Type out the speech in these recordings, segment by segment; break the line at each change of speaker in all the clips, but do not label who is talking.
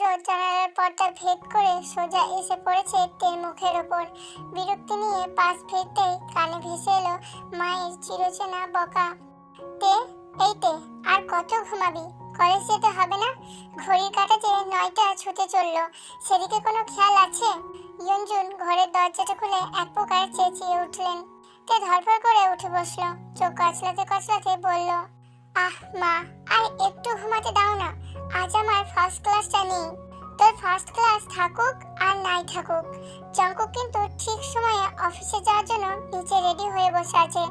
আলো জানালার পর্দা ভেদ করে সোজা এসে পড়েছে তের মুখের ওপর। বিরক্তি নিয়ে পাশ ফিরতেই কানে ভেসে এলো মায়ের চিরচেনা বকা। তে, এই তে, আর কত ঘুমাবি? কলেজ যেতে হবে না? ঘড়ির কাঁটা যে 9টা ছুতে চললো, সেদিকে কোনো খেয়াল আছে? ইয়ঞ্জুন ঘরের দরজাটা খুলে এক প্রকার চেঁচিয়ে উঠলেন। তে ধরফর করে উঠে বসলো, চোখ কচলাতে কচলাতে বলল, আহ মা, আর একটু ঘুমাতে দাও না। আজ আমার ফার্স্ট ক্লাসটা নেই। তোর ফার্স্ট ক্লাস থাকুক আর নাই থাকুক, জঙ্কুক কিন্তু ঠিক সময়ে অফিসে যাওয়ার জন্য নিচে রেডি হয়ে বসে আছে।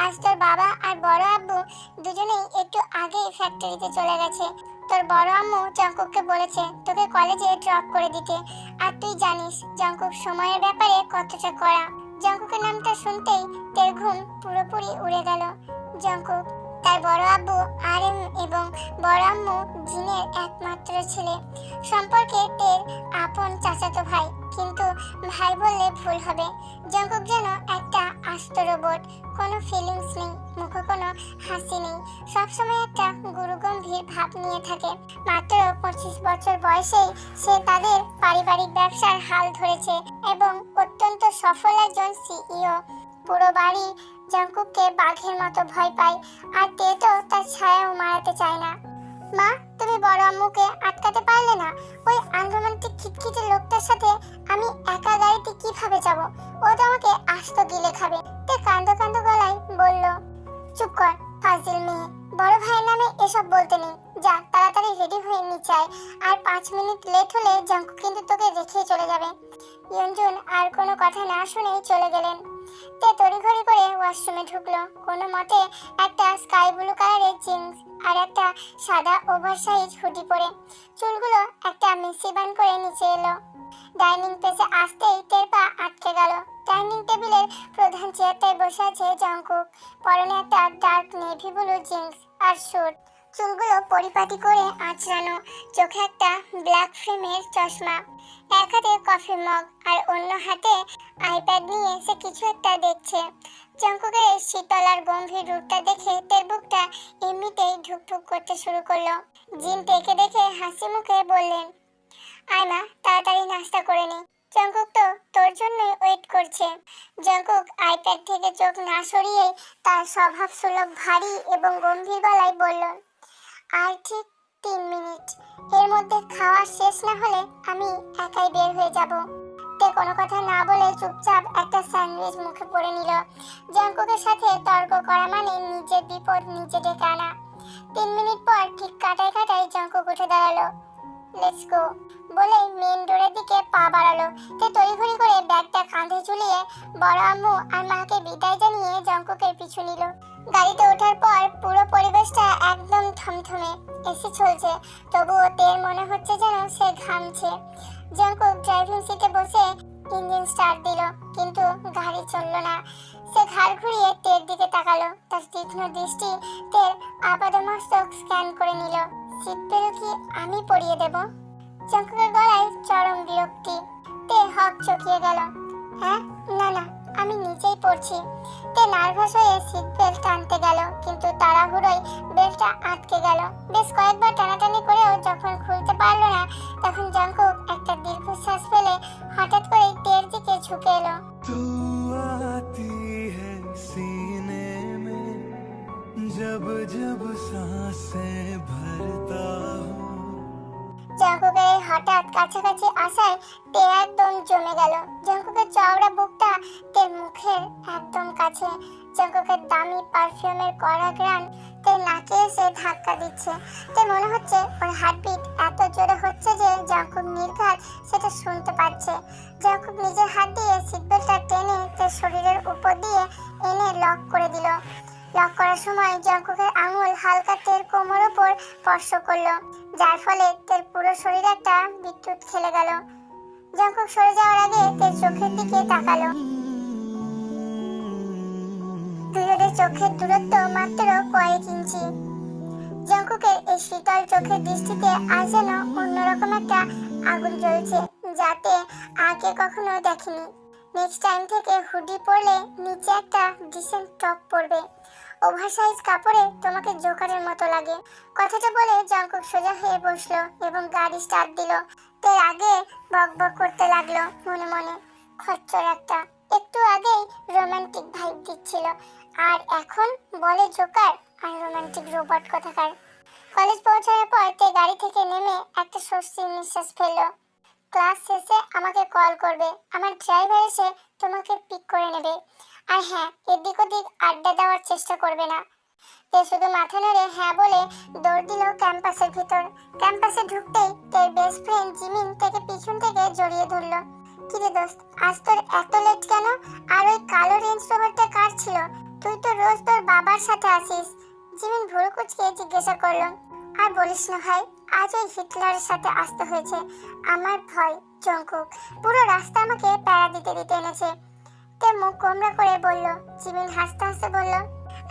আজ তোর বাবা আর বড় আব্বু দুজনেই একটু আগেই ফ্যাক্টরিতে চলে গেছে। তোর বড় আম্মু জঙ্কুককে বলেছে তোকে কলেজে ড্রপ করে দিতে। আর তুই জানিস জঙ্কুক সময়ের ব্যাপারে কতটা কড়া। জঙ্কুকের নামটা শুনতেই তের ঘুম পুরোপুরি উড়ে গেল। জঙ্কুক তার বড় আব্বু আরএম এবং বড় আম্মু জিনের একমাত্র ছেলে, সম্পর্কে তের আপন চাচাতো ভাই। কিন্তু ভাই বললে ভুল হবে। জঙ্কুক যেন একটা আস্ত রোবট, কোনো ফিলিংস নেই, মুখে কোনো হাসি নেই, সবসময় একটা গুরুগম্ভীর ভাব নিয়ে থাকে। মাত্র 25 বছর বয়সেই সে তাদের পারিবারিক ব্যবসার হাল ধরেছে এবং অত্যন্ত সফল একজন সিইও। পুরো বাড়ি জঙ্কুককে বাঘের মতো ভয় পায়, আর তে তো তার ছায়াও মারাতে চায় না। মা, তুমি বড় আম্মুকে আটকাতে পারলে না? ওই আনরোমান্টিক খিটখিটে লোকটার সাথে আমি একা গাড়িতে কিভাবে যাব? ও তো আমাকে আস্ত গিলে খাবে। তে কান্দো কান্দো গলায় বলল, চুপ কর ফাজিল মেয়ে, বড় ভাইয়ের নামে এসব বলতে নেই। যা তাড়াতাড়ি রেডি হয়ে নিচে আয়, আর 5 মিনিট লেট হলে জঙ্কুক কিন্তু তোকে রেখে চলে যাবে। ইয়ঞ্জুন আর কোনো কথা না শুনেই চলে গেলেন। তে তড়িঘড়ি করে ওয়াশরুমে ঢুকলো, কোনো মতে একটা স্কাই ব্লু কালারের জিন্স আর একটা সাদা ওভারসাইজ হুডি পরে। চুলগুলো একটা মেসি বান করে নিচে এলো। ডাইনিং পেজে আসতেই তের পা আটকে গেল। ডাইনিং টেবিলের প্রধান চেয়ারটায় বসে আছে জঙ্কুক, পরনে একটা ডার্ক নেভি ব্লু জিন্স আর স্যুট, চুলগুলো পরিপাটি করে আঁচড়ানো, চোখে একটা ব্ল্যাক ফ্রেমের চশমা, এক হাতে কফি মগ আর অন্য হাতে আইপ্যাড নিয়ে সে কিছু একটা দেখছে। জঙ্কুকের শীতল আর গম্ভীর রূপটা দেখে তের বুকটা এমনিতেই ঢুকঢুক করতে শুরু করলো। জিন তেকে দেখে হাসি মুখে বললেন, আয় মা, তাড়াতাড়ি নাস্তা করে নে, জঙ্কুক তো তোর জন্যই ওয়েট করছে। জঙ্কুক আইপ্যাড থেকে চোখ না সরিয়ে তার স্বভাব সুলভ ভারী এবং গম্ভীর গলায় বলল, আর ঠিক 3 মিনিট, এর মধ্যে খাওয়া শেষ না হলে আমি একাই বের হয়ে যাব। তে কোনো কথা না বলে চুপচাপ একটা স্যান্ডউইচ মুখে পড়ে নিল। জঙ্কুকের সাথে তর্ক করা মানে নিজের বিপদ নিজে ডেকে আনা। 3 মিনিট পর ঠিক কাটায় কাটায় জঙ্কুক উঠে দাঁড়ালো। লেটস গো বলে মেন ডোরের দিকে পা বাড়ালো। তে তড়িঘড়ি করে ব্যাগটা কাঁধে ঝুলিয়ে বড় আম্মু আর মাকে বিদায় জানিয়ে জঙ্কুকের পিছু নিল। গাড়িতে ওঠার পর পুরো পরিবেশটা একদম থমথমে। এসি চলছে, তবুও তের মনে হচ্ছে যেন সে ঘামছে। জঙ্কুক ড্রাইভিং সিটে বসে ইঞ্জিন স্টার্ট দিল, কিন্তু গাড়ি চললো না। সে ঘাড় ঘুরিয়ে তের দিকে তাকালো। তার তীক্ষ্ণ দৃষ্টি তের আপাদমস্তক স্ক্যান করে নিল। সিট বেল্ট কি আমি পরিয়ে দেব? জঙ্কুকের গলায় চরম বিরক্তি। তে হক চকিয়ে গেল। হ্যাঁ, না না, আমি নিজেই পড়ছি। তে নার্ভাস হয়ে সিট বেল্ট টানতে গেল, কিন্তু তাড়াহুড়োয় বেল্টটা আটকে গেল। বেশ কয়েকবার টানাটানি করেও যখন খুলতে পারলো না, তখন জঙ্কুক একটা দীর্ঘশ্বাস ফেলে হঠাৎ করে তের দিকে ঝুঁকে এলো।
तू आती है सीने में जब जब सांसें भरता हूँ।
জঙ্কুকের এই হঠাৎ কাছাকাছি আসায় তে একদম জমে গেল। জঙ্কুকের চওড়া বুকটা তের মুখের একদম কাছে। জঙ্কুকের দামি পারফিউমের কড়া ঘ্রাণ তের নাকে এসে ধাক্কা দিচ্ছে। তে মনে হচ্ছে ওর হার্টবিট এত জোরে হচ্ছে যে জঙ্কুক নির্ঘাত সেটা শুনতে পাচ্ছে। জঙ্কুক নিজের হাত দিয়ে সিটবেল্টটা টেনে তের শরীরের উপর দিয়ে এনে লক করে দিল। লক করার সময় জঙ্কুকের আঙুল হালকা তের কোমর উপর স্পর্শ করলো, যার ফলে তের পুরো শরীরে একটা বিদ্যুৎ খেলে গেল। জঙ্কুক সরে যাওয়ার আগে তের চোখের দিকে তাকালো। দুজনের চোখের দূরত্ব মাত্র কয়েক ইঞ্চি। জঙ্কুকের এই শীতল চোখের দৃষ্টিতে আজ যেন অন্যরকম একটা আগুন জ্বলছে, যাতে আগে কখনো দেখেনি। নেক্সট টাইম থেকে হুডি পরলে নিচে একটা ডিসেন্ট টপ পরবে। ওভারসাইজ কাপড়ে তোমাকে জোকারের মতো লাগে। কথাটা বলে জঙ্কুক সোজা হয়ে বসলো এবং গাড়ি স্টার্ট দিল। তার আগে বকবক করতে লাগলো মনে মনে, খচ্চর একটা, একটু আগেই রোমান্টিক ভাইব দিচ্ছিল আর এখন বলে জোকার আর রোমান্টিক রোবট কোথাকার। কলেজ পৌঁছানোর পর তে গাড়ি থেকে নেমে একটা স্বস্তির নিঃশ্বাস ফেললো। ক্লাস শেষে আমাকে কল করবে, আমার ড্রাইভার এসে তোমাকে পিক করে নেবে। আর হ্যাঁ, এদিক ওদিক আড্ডা দেওয়ার চেষ্টা করবে না। তে শুধু মাথা নেড়ে হ্যাঁ বলে দৌড় দিল ক্যাম্পাসের ভিতর। ক্যাম্পাসে ঢুকতেই তার বেস্ট ফ্রেন্ড জিমিন তাকে পিছন থেকে জড়িয়ে ধরলো। কিরে দোস্ত, আজ তোর এত লেট কেন? আর ওই কালো রেঞ্জ রোভারটা কার ছিল? তুই তো রোজ তোর বাবার সাথে আসিস। জিমিন ভুরু কুচকে জিজ্ঞাসা করলো। আর বলিস না ভাই, আজ ওই হিটলারের সাথে আসতে হয়েছে। আমার ভয় জঙ্কুক পুরো রাস্তা আমাকে প্যারা দিতে দিতে এনেছে। তে মুখ গোমরা করে বলল। জিমিন হাসতে হাসতে বলল,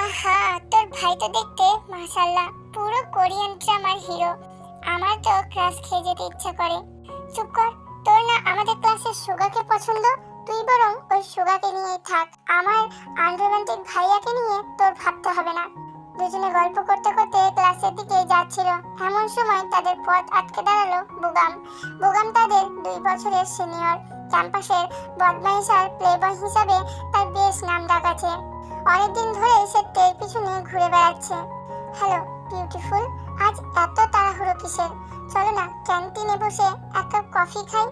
আহা, তোর ভাই তো দেখতে মাশাআল্লাহ পুরো কোরিয়ান ড্রামার হিরো। আমার তো ক্রাশ খেয়ে যেতে ইচ্ছা করে। চুপ কর, তোর না আমাদের ক্লাসের সুগাকে পছন্দ? তুই বরং ওই সুগাকে নিয়েই থাক। আমার আনরোমান্টিক ভাইয়াকে নিয়ে তোর ভাবতে হবে না। দুজনে গল্প করতে করতে ক্লাসের দিকে যাচ্ছিল। এমন সময় তাদের পথ আটকে দাঁড়ালো বুগাম। বুগাম তাদের 2 বছরের সিনিয়র। ক্যাম্পাসের বদমাইশ আর প্লেবয় হিসাবে তার বেশ নাম ডাক আছে। অনেকদিন ধরে সে তের পিছনে ঘুরে বেড়াচ্ছে। হ্যালো বিউটিফুল, আজ এত তাড়াহুড়ো কিসের? চলো না ক্যান্টিনে বসে এক কাপ কফি খাই।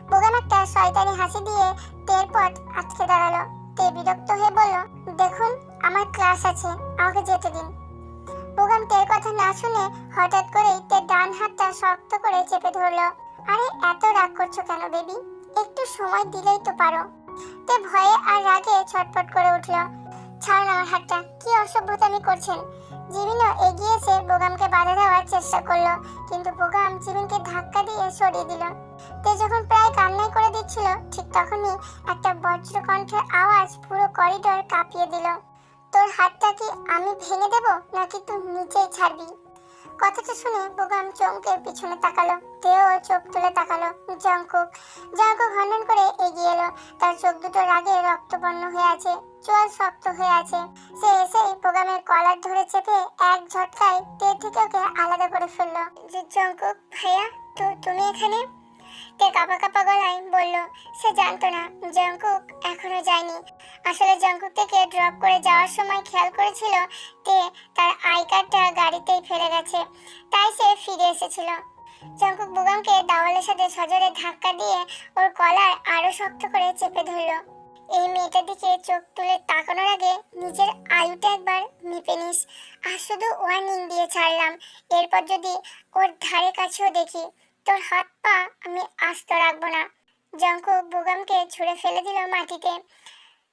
বুগাম একটা শয়তানি হাসি দিয়ে তের পথ আটকে দাঁড়ালো। তে বিরক্ত হয়ে বলল, দেখুন আমার ক্লাস আছে, আমাকে যেতে দিন। বুগাম তের কথা না শুনে হঠাৎ করেই তের ডান হাতটা শক্ত করে চেপে ধরলো। আরে এত রাগ করছো কেন বেবি? একটু সময় দিলেই তো পারো। তে ভয়ে আর রাগে ছটফট করে উঠলো। ছাড়ুন আমার হাতটা, কি অসভ্যতামি করছেন? জিমিনও এগিয়ে এসে বুগামকে বাধা দেওয়ার চেষ্টা করলো, কিন্তু বুগাম জিমিনকে ধাক্কা দিয়ে সরিয়ে দিল। তে যখন প্রায় কান্নাই করে দিচ্ছিল, ঠিক তখনই একটা বজ্রকণ্ঠের আওয়াজ পুরো করিডোর কাঁপিয়ে দিল। তোর হাতটা কি আমি ভেঙে দেব নাকি তুই নিচেই ছাড়বি? কথাটা শুনে বুগাম চমকে পিছনে তাকালো। তেও চোখ তুলে তাকালো। জঙ্কুক হনন করে এগিয়ে এলো। তার চোখ দুটো রাগে রক্তবর্ণ হয়ে আছে, চোয়াল শক্ত হয়ে আছে। সে এসেই বুগামের কলার ধরে চেপে এক ঝটকায় তে থেকে ওকে আলাদা করে ফেললো। জঙ্কুক ভাইয়া, তো তুমি এখানে? তে কাঁপা কাঁপা গলায় বলল। সে জানতো না জঙ্কুক এখনো যায়নি। আসলে জঙ্কুক থেকে ড্রপ করে যাওয়ার সময় খেয়াল করেছিল তে তার আই কার্ডটা গাড়িতেই ফেলে গেছে, তাই সে ফিরে এসেছিল। জঙ্কুক বুগামকে দাওয়ালের সাথে সজোরে ধাক্কা দিয়ে ওর কলার আরো শক্ত করে চেপে ধরলো। এই মেয়েটার দিকে চোখ তুলে তাকানোর আগে নিজের আয়ুটা একবার মেপে নিস। আর শুধু ওয়ার্নিং দিয়ে ছাড়লাম, এরপর যদি ওর ধারে কাছেও দেখি তোর হাত পা আমি আস্ত রাখবো না। জঙ্কুক বুগামকে ছুঁড়ে ফেলে দিল মাটিতে।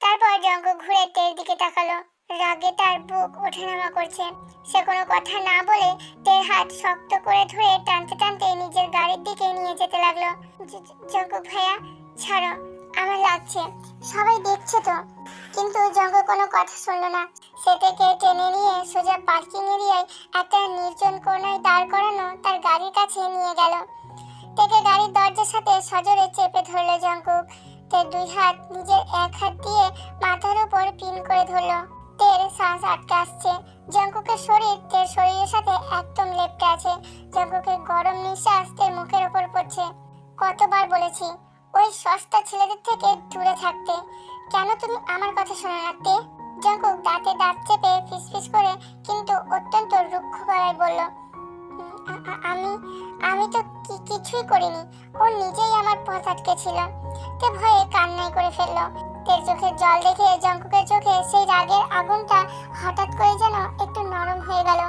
তারপর জঙ্কুক ঘুরে তের দিকে তাকালো। রাগে তার বুক ওঠানামা করছে। সে কোনো কথা না বলে তের হাত শক্ত করে ধরে টানতে টানতে নিজের গাড়ির দিকে নিয়ে যেতে লাগলো। জঙ্কুক ভাইয়া ছাড়ো, আমার লাগছে, সবাই দেখছে তো। কিন্তু জঙ্কুক কোনো কথা শুনলো না। সে থেকে টেনে নিয়ে সোজা পার্কিং এরিয়ায় একটা নির্জন কোণায় দাঁড় করানো তার গাড়ির কাছে নিয়ে গেল। তেকে গাড়ির দরজার সাথে সজোরে চেপে ধরলো জঙ্কুক। তের 2 হাত নিজের এক হাত দিয়ে মাথার উপর পিন করে ধরলো। তের শ্বাস আটকে আসছে। জঙ্কুকের শরীর তের শরীরের সাথে একদম লেপ্টে আছে। জঙ্কুকের গরম নিঃশ্বাস তের মুখের উপর পড়ছে। কতবার বলেছি ওই সস্তা ছেলেদের থেকে দূরে থাকতে, কেন তুমি আমার কথা শোনো না তে? জঙ্কুক দাঁতে দাঁত চেপে ফিসফিস করে কিন্তু অত্যন্ত রুক্ষ গলায় বলল, আমি তো কিছুই করিনি, ও নিজেই আমার পথ আটকেছিল। তে ভয়ে কান্নাই করে ফেললো। তের চোখের জল দেখে জঙ্কুকের চোখে সেই রাগের আগুনটা হঠাৎ করে যেন একটু নরম হয়ে গেল।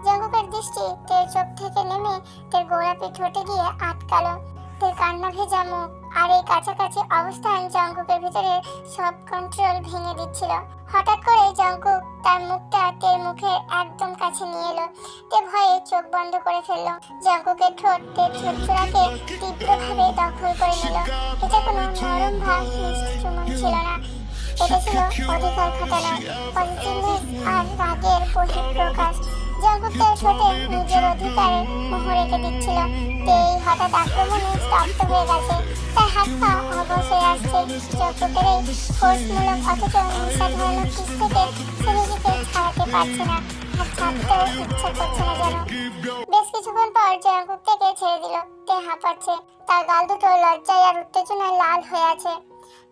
জঙ্কুকের দৃষ্টি তের চোখ থেকে নেমে তের গোলাপি ঠোঁটে গিয়ে আটকালো। তের কান্না ভেজা মুখ আর এই কাছাকাছি অবস্থান জঙ্কুকের ভিতরে সব কন্ট্রোল ভেঙে দিচ্ছিল। হঠাৎ করে জঙ্কুক তার মুখটা তের মুখের একদম কাছে নিয়ে এলো। তে ভয়ে চোখ বন্ধ করে ফেললো। জঙ্কুকের ঠোঁট তের ঠোঁটজোড়াকে তীব্রভাবে দখল করে নিল। এটা কোনো নরম ভাব মিষ্টি চুমন ছিল না, এটা ছিল অধিকার খাটানো পজিটিভনেস আর রাগের বহিঃপ্রকাশ। জঙ্কুককে ঠোঁটে নিজের অধিকারের মোহর রেখে দিচ্ছিল। তেই হঠাৎ আক্রমণে স্তব্ধ হয়ে গেছে। তার হাত পা অবশ হয়ে আসছে। জঙ্কুকের এই ফোর্সমূলক অথচ নিশা ধরানোর কিস থেকে সে নিজেকে ছাড়াতে পারছে না, আর ছাড়তেও ইচ্ছা করছে না যেন। বেশ কিছুক্ষণ পর জঙ্কুক থেকে ছেড়ে দিল। তে হাঁপাচ্ছে, তার গাল দুটো লজ্জায় আর উত্তেজনায় লাল হয়ে আছে।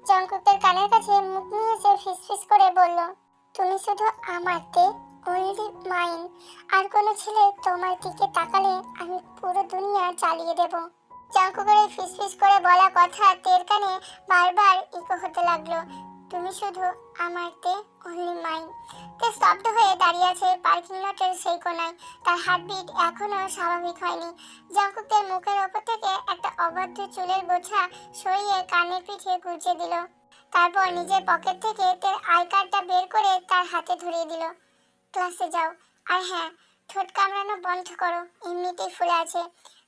জঙ্কুকের কানের কাছে মুখ নিয়ে এসে ফিসফিস করে বলল, তুমি শুধু আমার তে, অনলি মাইন। আর কোনো ছেলে তোমার দিকে তাকালে আমি পুরো দুনিয়া চালিয়ে দেব। জঙ্কুকের এই ফিসফিস করে বলা কথা তের কানে বারবার ইকো হতে লাগলো। তুমি শুধু আমার তে, অনলি মাইন। তে স্তব্ধ হয়ে দাঁড়িয়ে আছে পার্কিং লটের সেই কোনায়। তার হার্টবিট এখনো স্বাভাবিক হয়নি। জঙ্কুকের মুখের ওপর থেকে একটা অবাধ্য চুলের গোছা সরিয়ে কানের পিঠে গুজে দিল। তারপর নিজের পকেট থেকে তের আই কার্ডটা বের করে তার হাতে ধরিয়ে দিল। ক্লাসে যাও, আর হ্যাঁ, ঠোঁট কামড়ানো বন্ধ করো, এমনিতেই ফুলে আছে।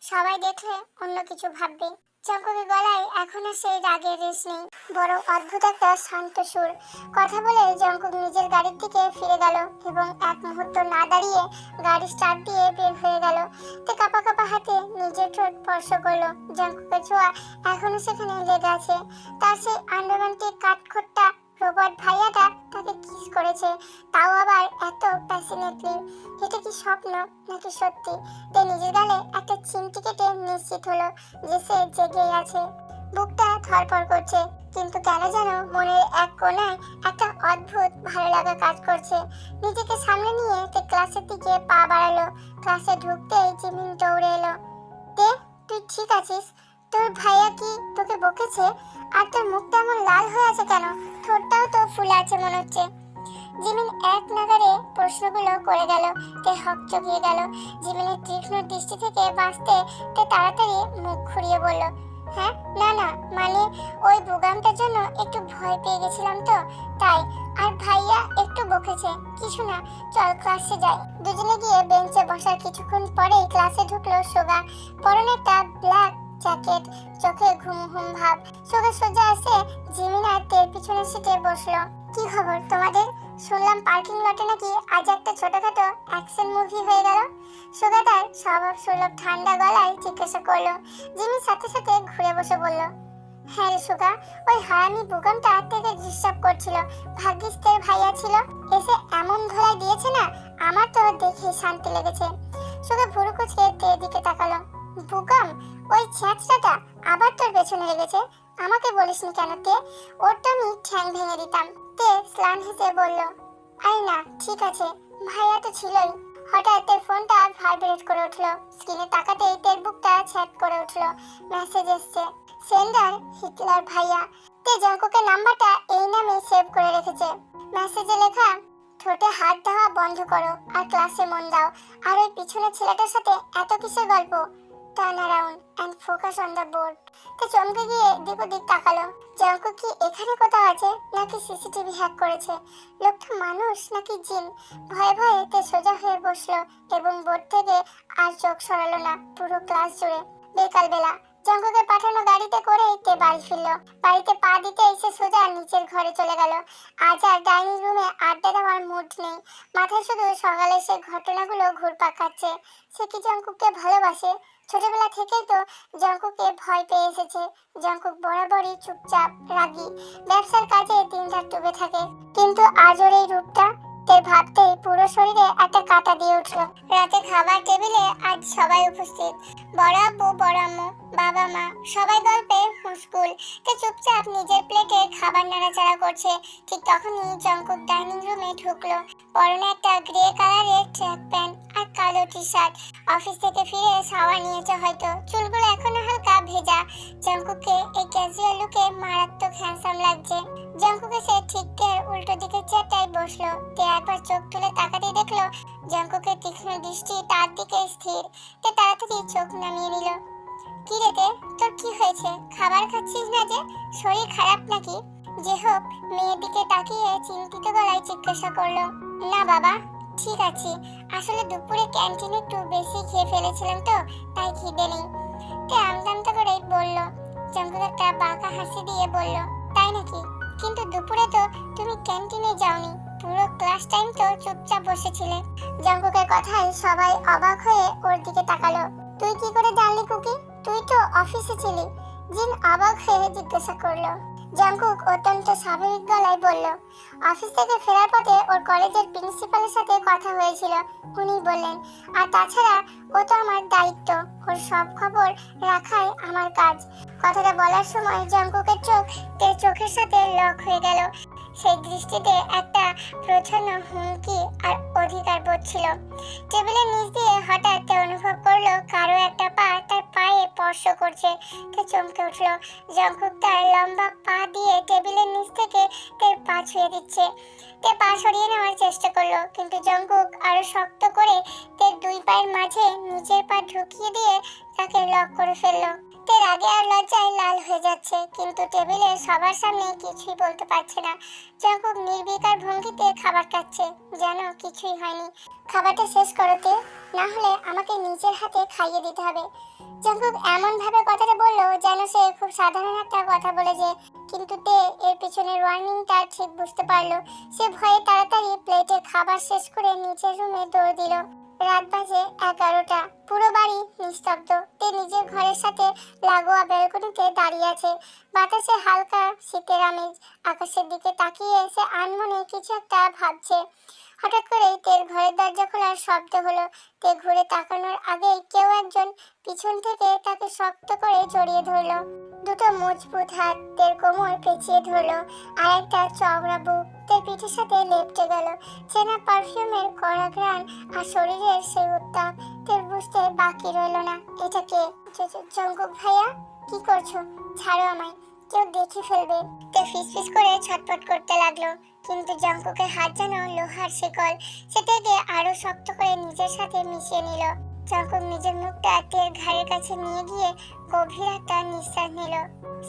সবাই দেখলে অন্য কিছু ভাববে। জঙ্কুকের গলায় এখনো সেই রাগের রেশ নেই, বড় অদ্ভুত একটা শান্ত সুর। কথা বলে জঙ্কুক নিজের গাড়ির দিকে ফিরে গেল এবং এক মুহূর্ত না দাঁড়িয়ে গাড়ি স্টার্ট দিয়ে বের হয়ে গেল। তে কাঁপা কাঁপা হাতে নিজের ঠোঁট স্পর্শ করলো। জঙ্কুকের ছোঁয়া এখনো সেখানে লেগে আছে। তার সেই আনরোমান্টিক কাঠখোট্টা রোবট ভাইয়াটা তাকে কিস করেছে, তাও আবার এত প্যাশনেটলি। এটা কি স্বপ্ন নাকি সত্যি? তে নিজের গালে একটা চিমটি কেটে নিশ্চিত হলো যে সে জেগেই আছে। বুকটা ধড়ফড় করছে, কিন্তু কেন যেন মনের এক কোণায় একটা অদ্ভুত ভালো লাগা কাজ করছে। নিজেকে সামনে নিয়ে তে ক্লাসের দিকে পা বাড়ালো। ক্লাসে ঢুকতেই জিমিন দৌড়ে এলো। তে, তুই ঠিক আছিস? তোর ভাইয়া কি তোকে বকেছে? আর তোর মুখটা এমন লাল হয়ে আছে কেন? ঠোঁটটাও তো ফুলে আছে মনে হচ্ছে। জিমিন এক নাগারে প্রশ্নগুলো করে গেল। তে হক চকিয়ে গেল। জিমিনের তীক্ষ্ণ দৃষ্টি থেকে বাঁচতে তে তাড়াতাড়ি মুখ ঘুরিয়ে বলল, হ্যাঁ, না না, মানে ওই বুগামটার জন্য একটু ভয় পেয়ে গেছিলাম তো তাই। আর ভাইয়া একটু বকেছে, কিছু না, চল ক্লাসে যাই। দুজনে গিয়ে বেঞ্চে বসার কিছুক্ষণ পরেই ক্লাসে ঢুকলো সোগা। পরনে একটা ব্ল্যাক জ্যাকেট, চোখে ঘুম ঘুম ভাব। সোগা সোজা আসে জিমিন আর তের পিছনের সিটে বসলো। কি খবর তোমাদের? শুনলাম পার্কিং লটে নাকি আজ একটা ছোটখাটো অ্যাকশন মুভি হয়ে গেল। সোগা তার স্বভাব সুলভ ঠান্ডা গলায় জিজ্ঞাসা করলো। জিমির সাথে সাথে ঘুরে বসে বলল, হ্যাঁ রে সোগা, ওই হারামি বুগামটা থেকে ডিস্টার্ব করছিল। ভাগ্যিস তের ভাইয়া ছিল, এসে এমন ধোলাই দিয়েছে না, আমার তো দেখে শান্তি লেগেছে। সোগা ভুরু কুচকে তের দিকে তাকালো। বুগাম? ওই ছ্যাঁচড়াটা আবার তোর পেছনে লেগেছে? আমাকে বলিসনি কেন তে? ওর তো আমি ঠ্যাং ভেঙে দিতাম। তে স্লান হেসে বলল, আরে না, ঠিক আছে, ভাইয়া তো ছিলই। হঠাৎ তের ফোনটা ভাইব্রেট করে উঠলো। স্ক্রিনে তাকাতেই তের বুকটা ছ্যাট করে উঠলো। মেসেজ এসছে, সেন্ডার হিটলার ভাইয়া। তে জঙ্কুকের নাম্বারটা এই নামে সেভ করে রেখেছে। মেসেজে লেখা, ঠোঁটে হাত দেওয়া বন্ধ করো আর ক্লাসে মন দাও। আর ওই পিছনের ছেলেটার সাথে এত কিসের গল্প? Turn around and focus on the board. তে চমকে গিয়ে দিক ওদিক তাকালো। জঙ্কুক কি এখানে কোথাও আছে, নাকি সিসিটিভি হ্যাক করেছে? লোকটা মানুষ নাকি জিন? ভয়ে ভয়ে তে সোজা হয়ে বসলো এবং বোর্ড থেকে আর চোখ সরালো না পুরো ক্লাস জুড়ে। বিকালবেলা জঙ্কুকে পাঠানো গাড়িতে করে তে বাড়ি ফিরলো। বাড়িতে পা দিতে এসে সোজা নিচের ঘরে চলে গেল। আজ আর ডাইনিং রুমে আড্ডা দেওয়ার মুড নেই। মাথায় শুধু সকালে সে ঘটনাগুলো ঘুরপাক খাচ্ছে। সে কি জঙ্কুককে ভালোবাসে? ছোটবেলা থেকেই তো জঙ্কুককে ভয় পেয়ে এসেছে। জঙ্কুক বরাবরই চুপচাপ, রাগী, ব্যবসার কাজে দিনরাত ডুবে থাকে। কিন্তু আজ ওর এই রূপটা তের ভাবতেই পুরো শরীরে একটা কাঁটা দিয়ে উঠলো। রাতে খাবার টেবিলে আজ সবাই উপস্থিত। বড় আব্বু, বড় আম্মু, বাবা মা, সবাই গল্পে মুশগুল। তে চুপচাপ নিজের প্লেটে খাবার নাড়াচাড়া করছে। ঠিক তখনই জঙ্কুক ডাইনিং রুমে ঢুকলো। পরনে একটা গ্রে কালারের ট্র্যাক প্যান্ট আর কালো টি শার্ট। অফিস থেকে ফিরে শাওয়ার নিয়েছে হয়তো, চুলগুলো এখনো হালকা ভেজা। জঙ্কুককে এই ক্যাজুয়াল লুকে মারাত্মক হ্যান্ডসাম লাগছে। জঙ্কুকে সে ঠিক তের উল্টো দিকে চেয়ারটায় বসলো। তে একবার চোখ তুলে তাকাতেই দেখলো জঙ্কুকের তীক্ষ্ণ দৃষ্টি তার দিকে স্থির। তে তাড়াতাড়ি চোখ নামিয়ে নিল। কি রে তে, তোর কি হয়েছে? খাবার খাচ্ছিস না যে? শরীর খারাপ নাকি? যে হোক মেয়ের দিকে তাকিয়ে চিন্তিত গলায় জিজ্ঞাসা করলো। না বাবা, ঠিক আছে, আসলে দুপুরে ক্যান্টিনে একটু বেশি খেয়ে ফেলেছিলাম তো তাই খিদে নেই। তে আমদামতা করে বলল। জঙ্কুক একটা বাঁকা হাসি দিয়ে বলল, তাই নাকি? কিন্তু দুপুরে তো তুমি ক্যান্টিনে যাওনি, পুরো ক্লাস লাস্ট টাইম তো চুপচাপ বসেছিলে। জঙ্কুকের কথায় সবাই অবাক হয়ে ওর দিকে তাকালো। তুই কি করে জানলি কুকি? তুই তো অফিসে ছিলি। জিন অবাক হয়ে জিজ্ঞাসা করলো। জঙ্কুক অত্যন্ত স্বাভাবিক গলায় বলল, অফিস থেকে ফেরার পথে ওর কলেজের প্রিন্সিপালের সাথে কথা হয়েছিল, উনি বললেন। আর তাছাড়া ও তো আমার দায়িত্ব, ওর সব খবর রাখাই আমার কাজ। কথাটা বলার সময় জঙ্কুকের চোখ তের চোখের সাথে লক হয়ে গেল। সেই দৃষ্টিতে একটা প্রচ্ছন্ন হুমকি আর অধিকার বোধ ছিল। টেবিলের নিচ দিয়ে হঠাৎ তে অনুভব করলো কারো একটা পা তার পায়ে স্পর্শ করছে। তে চমকে উঠল। জঙ্কুক তার লম্বা পা দিয়ে টেবিলের নিচ থেকে তের পা ছুঁয়ে দিচ্ছে। তে পা সরিয়ে নেওয়ার চেষ্টা করলো, কিন্তু জঙ্কুক আরো শক্ত করে তের দুই পায়ের মাঝে নিজের পা ঢুকিয়ে দিয়ে তাকে লক করে ফেললো। তের আগে আর লজ্জায় লাল হয়ে যাচ্ছে, কিন্তু টেবিলের সবার সামনে কিছুই বলতে পারছে না। জঙ্কুক নির্বিকার ভঙ্গিতে খাবার খাচ্ছে, যেন কিছুই হয়নি। খাবারটা শেষ করতে, না হলে আমাকে নিজের হাতে খাইয়ে দিতে হবে। জঙ্কুক এমন ভাবে কথাটা বললো যেন সে খুব সাধারণ একটা কথা বলেছে, কিন্তু তে এর পিছনের ওয়ার্নিংটা ঠিক বুঝতে পারলো। সে ভয়ে তাড়াতাড়ি প্লেটে খাবার শেষ করে নিচের রুমে দৌড় দিল। রাত বাজে 11টা। পুরো বাড়ি নিস্তব্ধ। তে নিজের ঘরের সাথে লাগোয়া ব্যালকনিতে দাঁড়িয়ে আছে। বাতাসে হালকা শীতের আমেজ। আকাশের দিকে তাকিয়ে সে আনমনে কিছু একটা ভাবছে। হঠাৎ করে তের ঘরের দরজা খোলার শব্দ হলো। তে ঘুরে তাকানোর আগেই কেউ একজন পিছন থেকে তাকে শক্ত করে জড়িয়ে ধরলো। দুটো মজবুত হাত তের কোমর পেঁচিয়ে ধরলো, আর একটা চওড়া বুক তের পিঠের সাথে লেপটে গেল। চেনা পারফিউমের কড়া ঘ্রাণ আর শরীরের সেই উত্তাপ তের বুঝতে বাকি রইল না। এটা কে? জঙ্কুক ভাইয়া, কি করছো? ছাড়ো আমায়, কেউ দেখে ফেলবে। তে ফিসফিস করে ছটফট করতে লাগলো, কিন্তু জঙ্কুকের হাত যেন লোহার শিকল। সেটাকে আরো শক্ত করে নিজের সাথে মিশিয়ে নিল। জঙ্কুক নিজের মুখটা তের ঘাড়ের কাছে নিয়ে গিয়ে গভীর একটা নিঃশ্বাস নিল।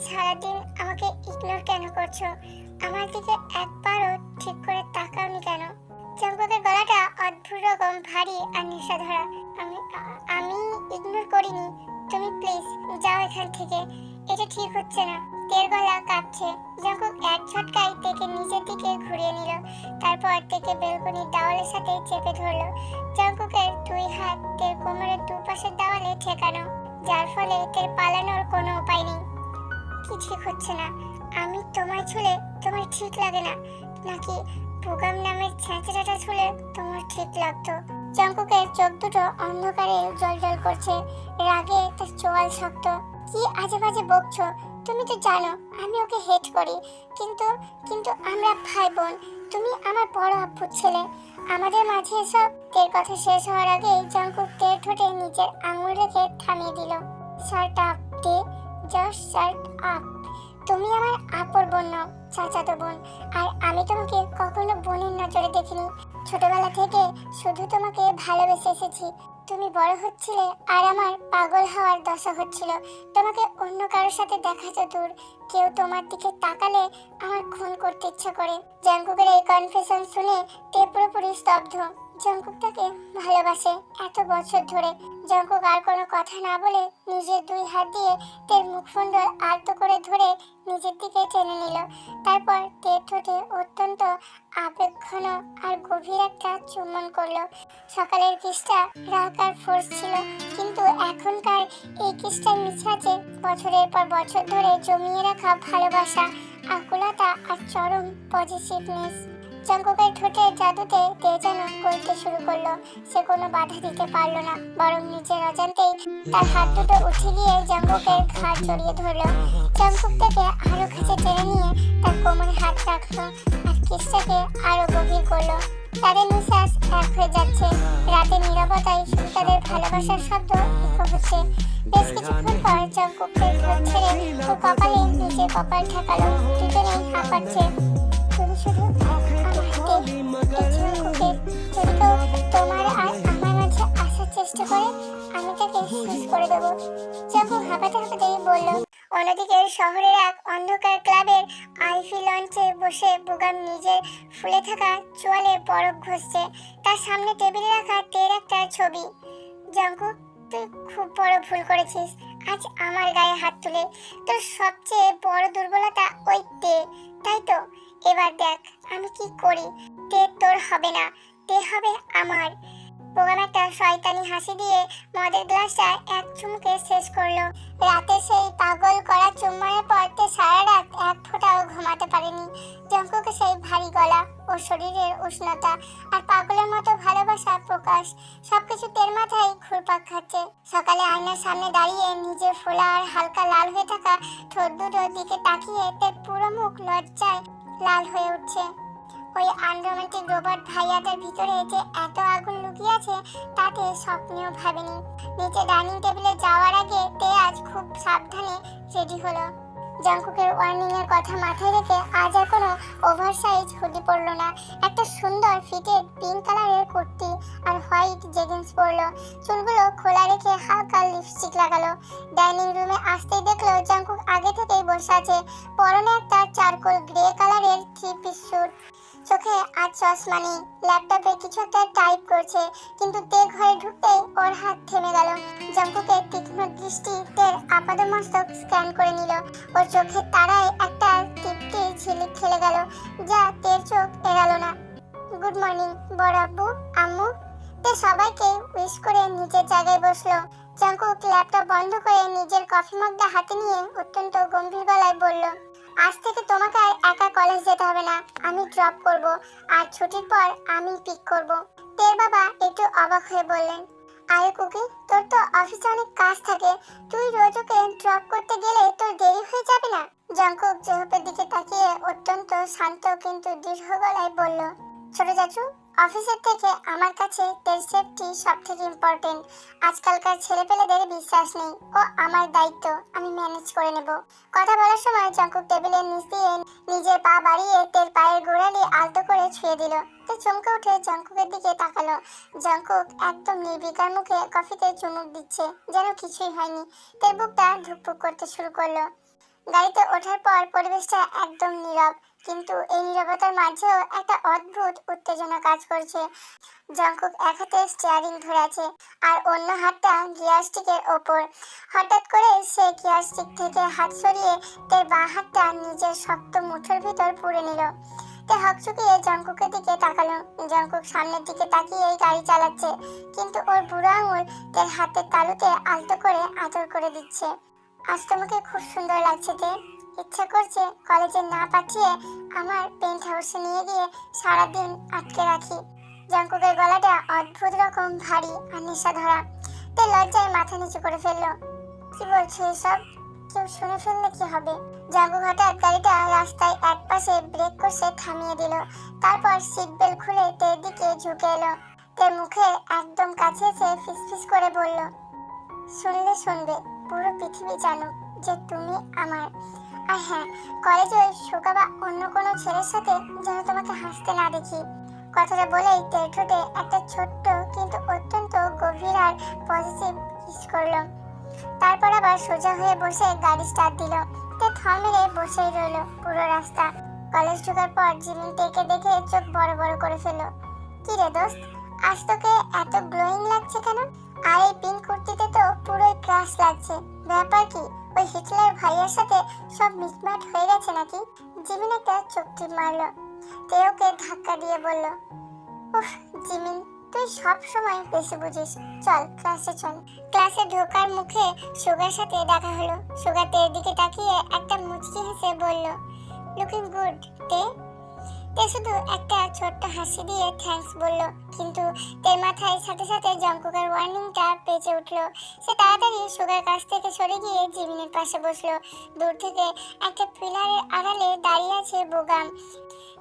সারাদিন আমাকে ইগনোর কেন করছো? আমার দিকে একবারও ঠিক করে তাকাওনি কেন? জঙ্কুকের গলাটা অদ্ভুত রকম ভারী আর নেশা ধরা। আমি ইগনোর করিনি। তুমি প্লিজ যাও এখান থেকে, এটা ঠিক হচ্ছে না। তের গলা কাঁপছে। জঙ্কুক এক ঝটকায় তেকে নিজের দিকে ঘুরিয়ে নিল, তারপর তেকে বেলকনির দেওয়ালের সাথে চেপে ধরলো। জঙ্কুকের দুই হাত তের কোমরের দুপাশের দেওয়ালে ঠেকানো, যার ফলে তের পালানোর কোনো উপায় নেই। কি ঠিক হচ্ছে না? আমি তোমায় ছুলে তোমার ঠিক লাগে না, নাকি বুগাম নামের ছেঁচড়াটা ছুলে তোমার ঠিক লাগতো? জঙ্কুকের চোখ দুটো অন্ধকারে জ্বলজ্বল করছে। রাগে তার চোয়াল শক্ত। কি আজে বাজে বকছো? তুমি তো জানো আমি ওকে হেট করি, কিন্তু কিন্তু আমরা ভাই বোন। তুমি আমার বড় আব্বুর ছেলে। আমাদের মাঝে এসব। তের কথা শেষ হওয়ার আগে জঙ্কুক তের ঠোঁটে নিজের আঙুল রেখে থামিয়ে দিল। শার্ট আপ তে, জাস্ট শার্ট আপ। তুমি আমার আপর বোন নও, চাচাতো বোন। আর আমি তোমাকে কখনো বোনের নজরে দেখিনি। ছোটবেলা থেকে শুধু তোমাকে ভালোবেসে এসেছি। তুমি বড় হচ্ছিলে আর আমার পাগল হওয়ার দশা হচ্ছিল। তোমাকে অন্য কারোর সাথে দেখা তো দূর, কেউ তোমার দিকে তাকালে আমার খুন করতে ইচ্ছা করে। জঙ্কুকের এই কনফেশন শুনে তে পুরোপুরি স্তব্ধ। জঙ্কুক তাকে ভালোবাসে এত বছর ধরে। জঙ্কুক আর কোনো কথা না বলে নিজের দুই হাত দিয়ে তের মুখমণ্ডল আলতো করে ধরে নিজের দিকে টেনে নিল। তারপর তের ঠোঁটে অত্যন্ত আবেগঘন আর গভীর একটা চুম্বন করলো। সকালের কিসটা রাগ আর ফোর্স ছিল, কিন্তু এখনকার এই কিসটা মিছে আছে বছরের পর বছর ধরে জমিয়ে রাখা ভালোবাসা, আকুলতা আর চরম পজিটিভনেস। জঙ্কুকের ঠোঁটের জাদুতে তে যেন গলতে শুরু করলো। সে কোনো বাধা দিতে পারলো না, বরং নিজের অজান্তেই তার হাত দুটো উঠে গিয়ে জঙ্কুকের ঘাড় জড়িয়ে ধরলো। জঙ্কুক থেকে আরো কাছে টেনে নিয়ে তার কোমরে হাত রাখলো আর কিসটাকে আরো গভীর করলো। তাদের নিঃশ্বাস এক হয়ে যাচ্ছে। রাতের নীরবতায় শুধু তাদের ভালোবাসার শব্দ ইকো হচ্ছে। বেশ কিছুক্ষণ পর জঙ্কুকের ঠোঁট ছেড়ে ওর কপালে নিজের কপাল ঠেকালো। দুজনেই হাঁপাচ্ছে। তুমি শুধু তোমার আর আমার মাঝে আসার চেষ্টা করে আমি তাকে শেষ করে দেবো। জঙ্কুক হাঁপাতে হাঁপাতেই বলল। অন্যদিকে শহরের এক অন্ধকার ক্লাবের আইফি লঞ্চে বসে বুগাম নিজের ফুলে থাকা চোয়ালে বরফ ঘষছে। তার সামনে টেবিলে রাখা তের একটা ছবি। জঙ্কুক, তুই খুব বড় ভুল করেছিস আজ আমার গায়ে হাত তুলে। তোর সবচেয়ে বড় দুর্বলতা ওই তে, তাই তো? এবার দেখ আমি কি করি। তে তোর হবে না, তে হবে আমার। বোগাম একটা শয়তানি হাসি দিয়ে মদের গ্লাসটা এক চুমুকে শেষ করলো। রাতে সেই পাগল করা চুম্বনের পর তে সারা রাত এক ফোঁটাও ঘুমাতে পারেনি। জঙ্কুকে সেই ভারী গলা ও শরীরের উষ্ণতা আর পাগলের মতো ভালোবাসা প্রকাশ সবকিছু তের মাথায় ঘুরপাক খাচ্ছে। সকালে আয়নার সামনে দাঁড়িয়ে নিজের ফোলা আর হালকা লাল হয়ে থাকা ঠোঁট দুটোর দিকে তাকিয়ে তের পুরো মুখ লজ্জায় লাল হয়ে উঠছে। ওই আনরোমান্টিক রোবট ভাইয়াটার ভিতরে যে এত আগুন লুকিয়ে আছে তাতে স্বপ্নেও ভাবেনি। নিচে ডাইনিং টেবিলে যাওয়ার আগে তে আজ খুব সাবধানে রেডি হলো। জঙ্কুকের ওয়ার্নিং এর কথা মাথায় রেখে আজ আর কোনো ওভারসাইজ হুডি পরলো না। একটা সুন্দর ফিটেড পিঙ্ক কালারের কুর্তি আর হোয়াইট জেগিন্স পরলো। চুলগুলো খোলা রেখে হালকা লিপস্টিক লাগালো। ডাইনিং রুমে আসতেই দেখলো জঙ্কুক আগে থেকেই বসে আছে। পরনে একটা চারকোল গ্রে কালারের থ্রি পিস স্যুট, চোখে আর চশমা নেই। ল্যাপটপে কিছু একটা টাইপ করছে, কিন্তু তে ঘরে ঢুকতেই ওর হাত থেমে গেল। জঙ্কুকের তীক্ষ্ণ দৃষ্টি তের আপাদমস্তক স্ক্যান করে নিল। ওর চোখের তারায় একটা তৃপ্তির ঝিলিক খেলে গেল, যা তের চোখ এড়ালো না। গুড মর্নিং বড় আব্বু, আম্মু। তে সবাইকে উইশ করে নিজের জায়গায় বসলো। জঙ্কুক ল্যাপটপ বন্ধ করে নিজের কফি মগটা হাতে নিয়ে অত্যন্ত গম্ভীর গলায় বলল, আজ থেকে তোমাকে আর একা কলেজ যেতে হবে না, আমি ড্রপ করব, আর ছুটির পর আমি পিক করব। তের বাবা একটু অবাক হয়ে বললেন, আরে কুকি, তোর তো অফিসে অনেক কাজ থাকে, তুই রোজ ওকে ড্রপ করতে গেলে তোর দেরি হয়ে যাবে না? জঙ্কুক জেহপের দিকে তাকিয়ে অত্যন্ত শান্ত কিন্তু দৃঢ় গলায় বলল, ছোট চাচু, অফিসের থেকে আমার কাছে তের সেফটি সব থেকে ইম্পর্টেন্ট। আজকালকার ছেলেপেলেদের বিশ্বাস নেই, ও আমার দায়িত্ব, আমি ম্যানেজ করে নেব। কথা বলার সময় জঙ্কুক টেবিলের নিচ দিয়ে নিজের পা বাড়িয়ে তের পায়ের গোড়ালি আলতো করে ছুঁয়ে দিল। তে চমকে উঠে জঙ্কুকের দিকে তাকালো। জঙ্কুক একদম নির্বিকার মুখে কফিতে চুমুক দিচ্ছে, যেন কিছুই হয়নি। তের বুকটা ধুকপুক করতে শুরু করলো। গাড়িতে ওঠার পর পরিবেশটা একদম নীরব, কিন্তু এই নীরবতার মাঝেও একটা অদ্ভুত উত্তেজনা কাজ করছে। জঙ্কুক এক হাতে স্টিয়ারিং ধরে আছে আর অন্য হাতটা গিয়ার স্টিকের ওপর। হঠাৎ করে সে গিয়ার স্টিক থেকে হাত সরিয়ে তার বাঁ হাতটা নিজের শক্ত মুঠোর ভিতর পুরে নিল। তে হকচকিয়ে জঙ্কুকের দিকে তাকালো। জঙ্কুক সামনের দিকে তাকিয়ে গাড়ি চালাচ্ছে, কিন্তু ওর বুড়ো আঙুল তার হাতের তালুতে আলতো করে আদর করে দিচ্ছে। আজ তোমাকে খুব সুন্দর লাগছে তে, ইচ্ছা করছে কলেজে না পাঠিয়ে আমার পেন্ট হাউসে নিয়ে গিয়ে সারাদিন আটকে রাখি। জঙ্কুকের গলাটা অদ্ভুত রকম ভারী আর নেশা ধরা। তে লজ্জায় মাথা নিচু করে ফেললো। কি বলছো এসব? কেউ শুনে ফেললে কি হবে? জঙ্কুক হঠাৎ গাড়িটা রাস্তায় এক পাশে ব্রেক কষে থামিয়ে দিল। তারপর সিট বেল্ট খুলে তের দিকে ঝুঁকে এলো। তের মুখে একদম কাছে এসে ফিসফিস করে বলল, শুনলে শুনবে, পুরো পৃথিবী জানুক যে তুমি আমার। আর হ্যাঁ, কলেজে ওই শোকা বা অন্য কোনো ছেলের সাথে যেন তোমাকে হাসতে না দেখি। কথাটা বলেই তের ঠোঁটে একটা ছোট্ট কিন্তু অত্যন্ত গভীর আর পজিটিভ কিস করলো। তারপর আবার সোজা হয়ে বসে গাড়ি স্টার্ট দিল। তে থম মেরে বসেই রইল পুরো রাস্তা। কলেজ ঢোকার পর জিমিন তেকে দেখে চোখ বড় বড় করে ফেলল। কি রে দোস্ত, আজ তোকে এত গ্লোয়িং লাগছে কেন? আর এই পিঙ্ক কুর্তিতে তো পুরোই ক্রাশ লাগছে। ব্যাপার কি, ওই হিটলার ভাইয়ের সাথে সব মিটমাট হয়ে গেছে নাকি? জিমিন একটা চোখ টিপ মারলো। তে ওকে ধাক্কা দিয়ে বলল, উফ জিমিন, তুই সব সময় বেশি বুঝিস, চল ক্লাসে চল। ক্লাসে ঢোকার মুখে সুগার সাথে দেখা হলো। সুগার তের দিকে তাকিয়ে একটা মুচকি হেসে বলল, লুকিং গুড তে। তে শুধু একটা ছোট্ট হাসি দিয়ে থ্যাঙ্কস বলল, কিন্তু তের মাথায় সাথে সাথে জঙ্কুকের ওয়ার্নিংটা পেঁচে উঠলো। সে তাড়াতাড়ি সুগার কাছ থেকে সরে গিয়ে জিমিনের পাশে বসলো। দূর থেকে একটা পিলারের আড়ালে দাঁড়িয়ে আছে বোগাম।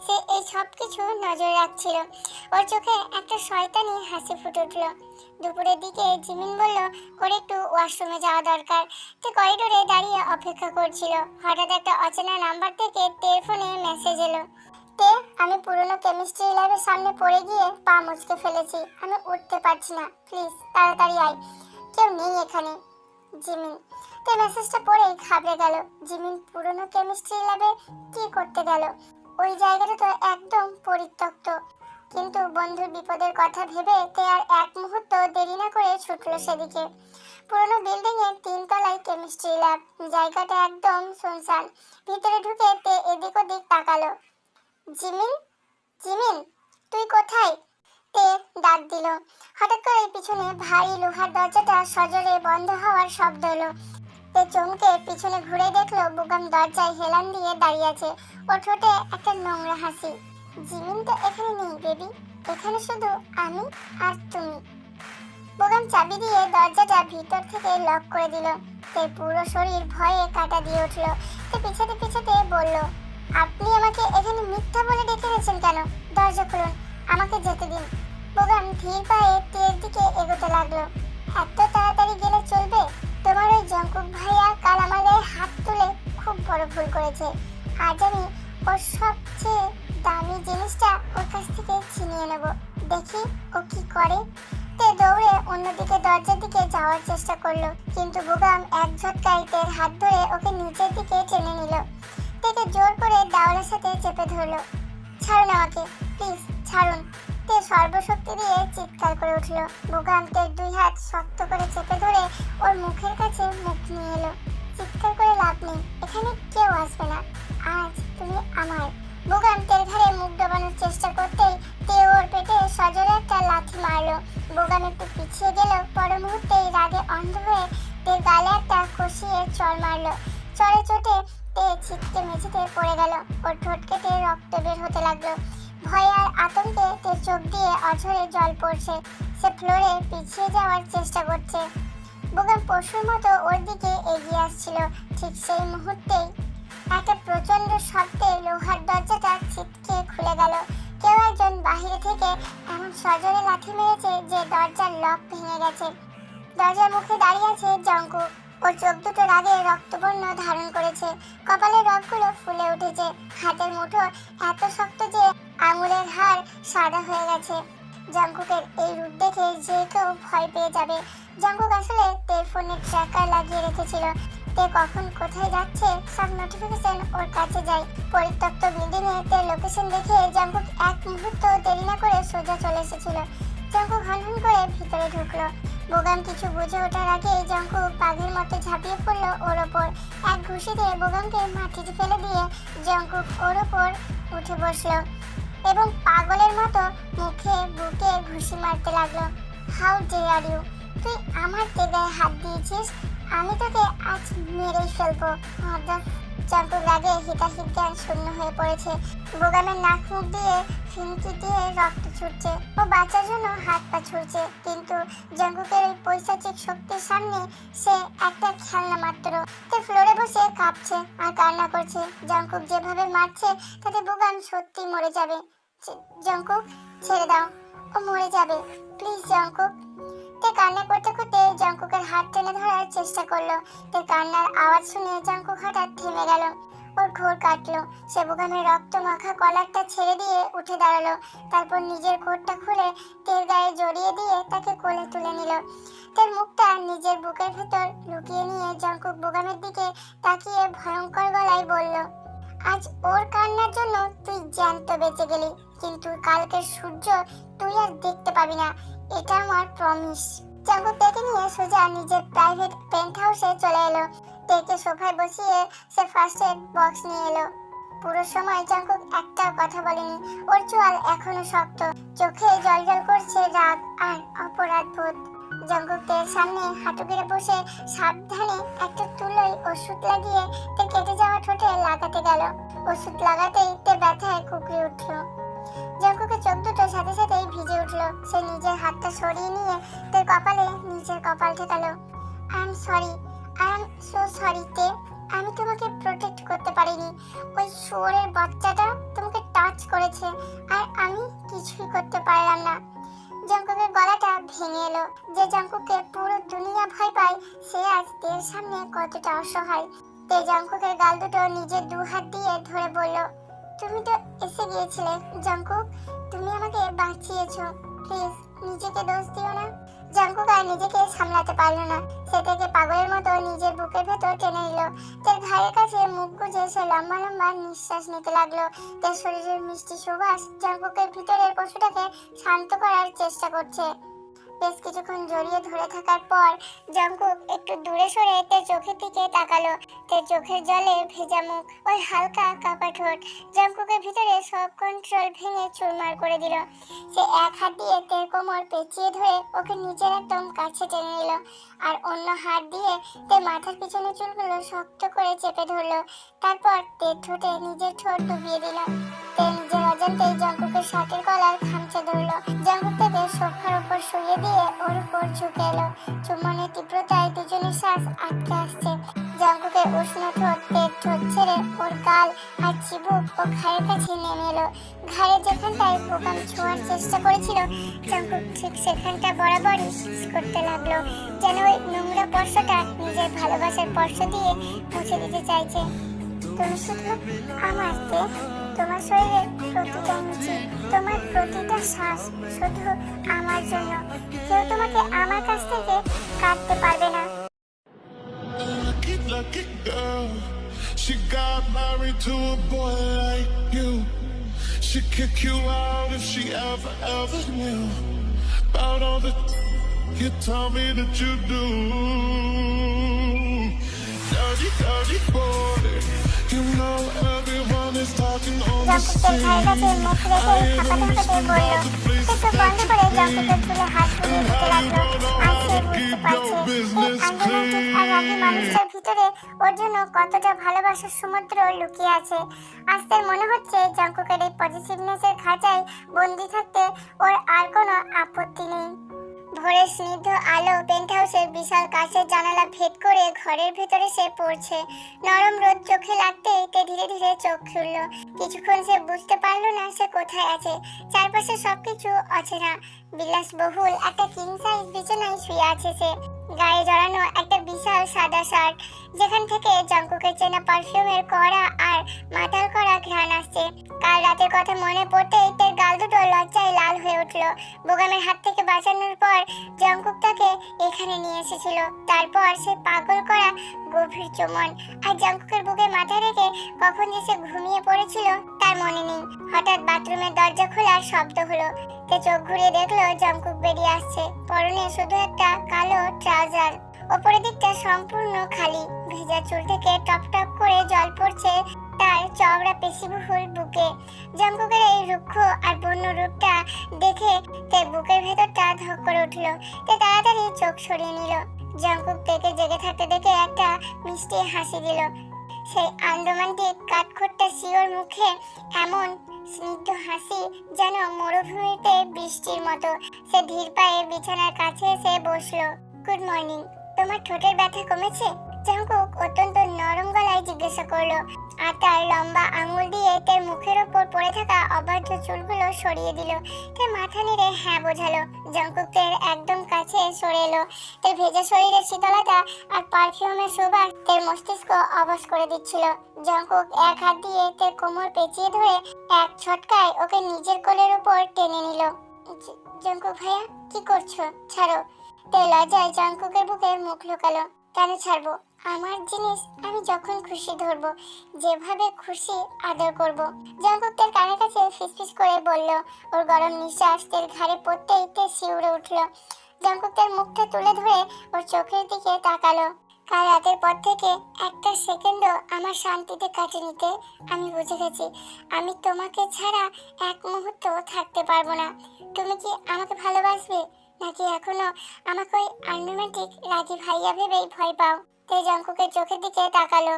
সে এই সব কিছু নজর রাখছিল। ওর চোখে একটা শয়তানি হাসি ফুটে উঠলো। দুপুরের দিকে জিমিন বলল ওর একটু ওয়াশরুমে যাওয়া দরকার। তে করিডোরে দাঁড়িয়ে অপেক্ষা করছিল। হঠাৎ একটা অচেনা নাম্বার থেকে তের ফোনে মেসেজ এলো, তে আমি পুরনো কেমিস্ট্রি ল্যাবের সামনে পড়ে গিয়ে পা মুচকে ফেলেছি, আমি উঠতে পারছি না, প্লিজ তাড়াতাড়ি আয়, কেউ নেই এখানে। জিমিন। তে মেসেজটা পড়েই ঘাবড়ে গেল। জিমিন পুরনো কেমিস্ট্রি ল্যাবে কি করতে গেল? ওই জায়গাটা তো একদম পরিত্যক্ত। কিন্তু বন্ধুর বিপদের কথা ভেবে তে আর এক মুহূর্ত দেরি না করে ছুটলো সেদিকে। পুরনো বিল্ডিং এর 3 তলায় কেমিস্ট্রি ল্যাব। জায়গাটা একদম শুনশান। ভিতরে ঢুকে তে এদিক ওদিক তাকালো। জিমিন, জিমিন, ডাক দিল। হঠাৎ করে পিছনে ভারী লোহার দরজাটা সজোরে বন্ধ হওয়ার শব্দ হলো। তে চমকে পিছনে ঘুরে দেখলো বুগাম দরজায় হেলান দিয়ে দাঁড়িয়ে আছে। ওর ঠোঁটে একটা নোংরা হাসি। জিমিন তো এখানে নেই বেবি, এখানে শুধু আমি আর তুমি। বুগাম চাবি দিয়ে দরজাটা ভিতর থেকে লক করে দিল। তে পুরো শরীর ভয়ে কাঁটা দিয়ে উঠলো। তে পিছাতে পিছাতে বলল, আপনি আমাকে এখানে মিথ্যা বলে ডেকে এনেছেন কেন? দরজা খুলুন, আমাকে যেতে দিন। বুগাম ধীর পায়ে তের দিকে এগোতে লাগলো। এত তাড়াতাড়ি গেলে চলবে? তোমার ওই জঙ্কুক ভাইয়া কাল আমার গায়ে হাত তুলে খুব বড় ভুল করেছে। আজ আমি ওর সবচেয়ে দামি জিনিসটা ওর কাছ থেকে ছিনিয়ে নেব। দেখি ও কি করে। তে দৌড়ে অন্যদিকে দরজার দিকে যাওয়ার চেষ্টা করলো, কিন্তু বুগাম এক ঝটকায় তের হাত ধরে ওকে নিচের দিকে টেনে নিল। তেকে জোর করে দেওয়ালের সাথে চেপে ধরলো। ছাড়ুন আমাকে, প্লিজ ছাড়ুন। তে সর্বশক্তি দিয়ে চিৎকার করে উঠল। বুগাম তের দুই হাত শক্ত করে চেপে ধরে ওর মুখের কাছে মুখ নিয়ে এলো। চিৎকার করে লাভ নেই, এখানে কেউ আসবে না, আজ তুমি আমার। বুগাম তের ঘাড়ে মুখ ডোবানোর চেষ্টা করতেই তে ওর পেটে সজোরে একটা লাথি মারলো। বুগাম একটু পিছিয়ে গেল, পর মুহূর্তেই রাগে অন্ধ হয়ে তের গালে একটা কষিয়ে চড় মারলো। চড়ে চোটে তে ছিটকে মেঝেতে পড়ে গেল। ওর ঠোঁট কেটে রক্ত বের হতে লাগলো। ভয় আর আতঙ্কে তের চোখ দিয়ে অঝরে জল পড়ছে। সে ফ্লোরে পিছিয়ে যাওয়ার চেষ্টা করছে। বুগাম পশুর মতো ওর দিকে এগিয়ে আসছিল। ঠিক সেই মুহূর্তেই একটা প্রচন্ড শব্দে লোহার দরজাটা ছিটকে খুলে গেল। কেউ একজন বাহিরে থেকে এমন সজোরে লাথি মেরেছে যে দরজার লক ভেঙে গেছে। দরজার মুখে দাঁড়িয়ে আছে জঙ্কুক। ওর চোখ দুটো রাগে রক্তবর্ণ ধারণ করেছে। কপালের রগগুলো ফুলে উঠেছে। হাতের মুঠো এত শক্ত যে আঙুলের হাড় সাদা হয়ে গেছে। জঙ্কুকের এই রূপ দেখে যে কেউ ভয় পেয়ে যাবে। জঙ্কুক আসলে তের ফোনে ট্র্যাকার লাগিয়ে রেখেছিল। তে কখন কোথায় যাচ্ছে সব নোটিফিকেশন ওর কাছে যায়। পরিত্যক্ত বিল্ডিং এ তের লোকেশন দেখে জঙ্কুক এক মুহূর্ত দেরি না করে সোজা চলে এসেছিল। জঙ্কুক হনহন করে ভিতরে ঢুকলো। বুগাম কিছু বুঝে ওঠার আগে জঙ্কুক বাঘের মতো ঝাঁপিয়ে পড়লো ওর ওপর। এক ঘুষি দিয়ে বুগামকে মাটিতে ফেলে দিয়ে জঙ্কুক ওর ওপর উঠে বসলো এবং পাগলের মতো মুখে বুকে ঘুষি মারতে লাগলো। হাউ ডেয়ার ইউ, তুই আমার তেগায় হাত দিয়েছিস, আমি তোকে আজ মেরেই ফেলবো। জঙ্কুক রাগে হিতাহিত জ্ঞান শূন্য হয়ে পড়েছে। বুগামের নাক মুখ দিয়ে ফিনকি দিয়ে রক্ত ছুটছে। ও বাঁচার জন্য হাত পা ছুটছে, কিন্তু জঙ্কুকের ওই পৈশাচিক শক্তির সামনে সে একটা খেলনা মাত্র। তে ফ্লোরে বসে কাঁপছে আর কান্না করছে। জঙ্কুক যেভাবে মারছে তাতে বুগাম সত্যি মরে যাবে। জঙ্কুক ছেড়ে দাও, ও মরে যাবে, প্লিজ জঙ্কুক। তে কান্না করতে করতে জঙ্কুকের হাত টেনে ধরার চেষ্টা করলো। তে কান্নার আওয়াজ শুনে জঙ্কুক হঠাৎ থেমে গেল। ওর ঘোর কাটলো। সে বুগামের রক্ত মাখা কলারটা ছেড়ে দিয়ে উঠে দাঁড়ালো। তারপর নিজের কোটটা খুলে তের গায়ে জড়িয়ে দিয়ে তাকে কোলে তুলে নিল। তের মুখটা নিজের বুকের ভেতর লুকিয়ে নিয়ে জঙ্কুক বুগামের দিকে তাকিয়ে ভয়ঙ্কর গলায় বলল, আজ ওর কান্নার জন্য তুই জ্যান্ত বেঁচে গেলি, কিন্তু কালকের সূর্য তুই আর দেখতে পাবি না, এটা আমার প্রমিস। জঙ্কুক তেকে নিয়ে সোজা নিজের প্রাইভেট পেন্ট হাউসে চলে এলো। তেকে সোফায় বসিয়ে সে ফার্স্ট এড বক্স নিয়ে এলো। পুরো সময় জঙ্কুক একটাও কথা বলেনি। ওর চোয়াল এখনো শক্ত, চোখে জলজল করছে রাগ আর অপরাধ বোধ। জঙ্কুক তের সামনে হাঁটু গেড়ে বসে সাবধানে একটা তুলোয় ওষুধ লাগিয়ে তে কেটে যাওয়া ঠোঁটে লাগাতে গেল। ওষুধ লাগাতেই তে ব্যথায় কুকড়ে উঠলো। জঙ্কুকের চোখ দুটো সাথে সাথেই ভিজে উঠলো। সে নিজের হাতটা সরিয়ে নিয়ে তের কপালে নিজের কপাল ঠেকালো। I am sorry, I am so sorry তে, আমি তোমাকে প্রোটেক্ট করতে পারিনি। ওই শুয়োরের বাচ্চাটা তোমাকে টাচ করেছে আর আমি কিছুই করতে পারলাম না। জঙ্কুকের গলাটা ভেঙে এলো। যে জঙ্কুককে পুরো দুনিয়া ভয় পায় সে আজ তের সামনে কতটা অসহায়। তে জঙ্কুকের গাল দুটো নিজের দু হাত দিয়ে ধরে বলল, তুমি তো এসে গিয়েছিলে জঙ্কুক, তুমি আমাকে বাঁচিয়েছো, প্লিজ নিজেকে দোষ দিও না। জঙ্কুক আর নিজেকে সামলাতে পারলো না। সে থেকে পাগলের মতো নিজের বুকের ভেতর টেনে নিল। তার ঘাড়ের কাছে মুখ গুজে সে লম্বা লম্বা নিঃশ্বাস নিতে লাগলো। তার শরীরের মিষ্টি সুবাস জঙ্কুকের ভিতরের পশুটাকে শান্ত করার চেষ্টা করছে। বেশ কিছুক্ষণ জড়িয়ে ধরে থাকার পর জঙ্কুক একটু দূরে সরে তের চোখের দিকে তাকালো। তের চোখের জলে ভেজা মুখ, ওই হালকা কাঁপা ঠোঁট জঙ্কুকের ভিতরে সব কন্ট্রোল ভেঙে চুরমার করে দিল। সে এক হাত দিয়ে তের কোমর পেঁচিয়ে ধরে ওকে নিচের একদম কাছে টেনে নিল, আর অন্য হাত দিয়ে তের মাথার পিছনে চুলগুলো শক্ত করে চেপে ধরলো। তারপর তের ঠোঁটে নিজের ঠোঁট ডুবিয়ে দিল। তে নিজের অজান্তেই জঙ্কুকের শার্টের কলার খামচে ধরলো। জঙ্কুক তাকে সোফার উপর শুয়ে দিয়ে ওর উপর ঝুঁকে এলো। চুম্বনের তীব্রতায় দুজনের শ্বাস আটকে আসছে। জঙ্কুকের উষ্ণ ঠোঁট তের ঠোঁট ছেড়ে ওর গাল আর চিবুক ও ঘাড়ের কাছে নেমে এলো। ঘাড়ের যেখানটায় বোকাম ছোঁয়ার চেষ্টা করেছিল, জঙ্কুক ঠিক সেখানটা বরাবরই কিস করতে লাগলো, যেন ওই নোংরা স্পর্শটা নিজের ভালোবাসার স্পর্শ দিয়ে মুছে দিতে চাইছে। তুমি শুধু আমার তে, তোমার শরীরের প্রতিটা ইঞ্চি, তোমার প্রতিটা শ্বাস শুধু আমার জন্য। কেউ তোমাকে আমার কাছ থেকে কাটতে পারবে না।
Lucky, lucky girl. She got married to a boy like you. She'd kick you out if she ever knew about all the you tell me that you do. Dirty, dirty boy. You know everyone is talking on the
জঙ্কুকের ঘাড়ের কাছে মুখ রেখে হাঁপাতে হাঁপাতে বলল। সে চোখ বন্ধ করে জঙ্কুকের চুলে হাত বুলিয়ে দিতে লাগলো। আর সে বুঝতে পারছে এই আনরোমান্টিক আর রাগী মানুষটার ভিতরে ওর জন্য কতটা ভালোবাসার সমুদ্র লুকিয়ে আছে। আজ তার মনে হচ্ছে জঙ্কুকের এই পজিটিভনেসের খাঁচায় বন্দি থাকতে ওর আর কোনো আপত্তি নেই। ভোরের স্নিগ্ধ আলো পেন্টহাউসের বিশাল কাঁচের জানালা ভেদ করে ঘরের ভেতরে সে পড়ছে। নরম রোদ চোখে লাগতেই তে ধীরে ধীরে চোখ খুলল। কিছুক্ষণ সে বুঝতে পারল না সে কোথায় আছে। চারপাশে সবকিছু অচেনা। বিলাসবহুল একটা কিং সাইজ বিছানায় শুয়ে আছে সে। গায়ে জড়ানো একটা বিশাল সাদা শার্ট, যেখান থেকে জঙ্কুকের চেনা পারফিউমের কড়া আর মাতাল করা ঘ্রাণ আসছে। কাল রাতের কথা মনে পড়তেই তার গাল দুটো লজ্জায় লাল হয়ে উঠল। বোগামের হাত থেকে বাঁচানোর পর জঙ্কুক তাকে এখানে নিয়ে এসেছিল। তারপর সে পাগল করা গভীর চুম্বন আর জঙ্কুকের বুকে মাথা রেখে কখন যে সে ঘুমিয়ে পড়েছিল তার মনে নেই। হঠাৎ বাথরুমের দরজা খোলার শব্দ হলো। তে চোখ ঘুরিয়ে দেখলো জঙ্কুক বেরিয়ে আসছে। পরনে শুধু একটা কালো ট্রাউজার, ওপরের দিকটা সম্পূর্ণ খালি। ভেজা চুল থেকে টপ টপ করে জল পড়ছে তার চওড়া পেশিবহুল বুকে। জঙ্কুকের এই রুক্ষ আর বন্য রূপটা দেখে তার বুকের ভেতরটা ধক করে উঠল। তে তাড়াতাড়ি চোখ সরিয়ে নিল। জঙ্কুক তেকে জেগে থাকতে দেখে একটা মিষ্টি হাসি দিল। সেই আনরোমান্টিক কাঠখোট্টা শিওর মুখে এমন স্নিগ্ধ হাসি যেন মরুভূমিতে বৃষ্টির মতো। সে ধীর পায়ে বিছানার কাছে এসে বসলো। গুড মর্নিং, তোমার ঠোঁটের ব্যথা কমেছে? জঙ্কুক অত্যন্ত নরম গলায় জিজ্ঞাসা করলো, আর তার লম্বা আঙুল দিয়ে তার মুখের ওপর পড়ে থাকা অবাধ্য চুলগুলো সরিয়ে দিল। তার মাথা নেড়ে হ্যাঁ বোঝালো। জঙ্কুক তার একদম কাছে সরে এলো। তার ভেজা শরীরের শীতলতা আর পারফিউমের সুবাস তার মস্তিষ্ক অবশ করে দিচ্ছিল। জঙ্কুক এক হাত দিয়ে তার কোমর পেঁচিয়ে ধরে এক ছটকায় ওকে নিজের কোলের উপর টেনে নিল। জঙ্কুক ভাইয়া, কি করছো? ছাড়ো। তে লজ্জায় জঙ্কুকের বুকে মুখ লুকালো। কেন ছাড়বো? আমার জিনিস আমি যখন খুশি ধরবো, যেভাবে খুশি আদর করব। জঙ্কুক তার কানের কাছে ফিসফিস করে বলল। ওর গরম নিঃশ্বাস তার ঘাড়ে পড়তেই তে শিউরে উঠল। জঙ্কুক তার মুখটা তুলে ধরে ওর চোখের দিকে তাকালো। কাল রাতের পর থেকে একটা সেকেন্ডও আমার শান্তিতে কাটেনিতে। আমি বুঝে গেছি আমি তোমাকে ছাড়া এক মুহূর্ত থাকতে পারবো না। তুমি কি আমাকে ভালোবাসবে, নাকি এখনো আমাকে ওই আনরোমান্টিক রাগী ভাইয়া ভেবেই ভয় পাও? তে জঙ্কুকের চোখের দিকে তাকালো।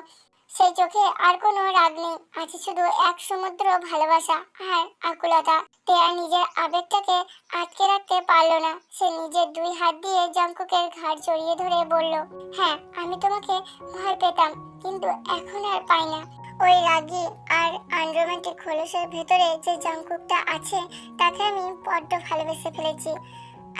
সেই চোখে আর কোনো রাগ নেই, আছে শুধু এক সমুদ্র ভালোবাসা আর আকুলতা। তে আর নিজের আবেগটাকে আটকে রাখতে পারলো না। সে নিজের দুই হাত দিয়ে জঙ্কুকের ঘাড় জড়িয়ে ধরে বলল, হ্যাঁ আমি তোমাকে ভয় পেতাম, কিন্তু এখন আর পাই না। ওই রাগী আর আনরোমান্টিক খোলসের ভেতরে যে জঙ্কুকটা আছে তাকে আমি বড্ড ভালোবেসে ফেলেছি।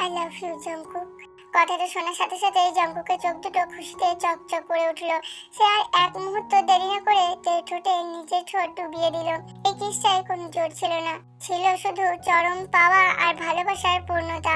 I love you Jungkook. কথাটা শোনার সাথে সাথে জঙ্কুকের চোখ দুটো খুশিতে চকচক করে উঠল। সে আর এক মুহূর্ত দেরি না করে তের ঠোঁটে নিজের ঠোঁট ডুবিয়ে দিল। এই কিসটায় কোনো জোর ছিল না, ছিল শুধু চরম পাওয়া আর ভালোবাসার পূর্ণতা।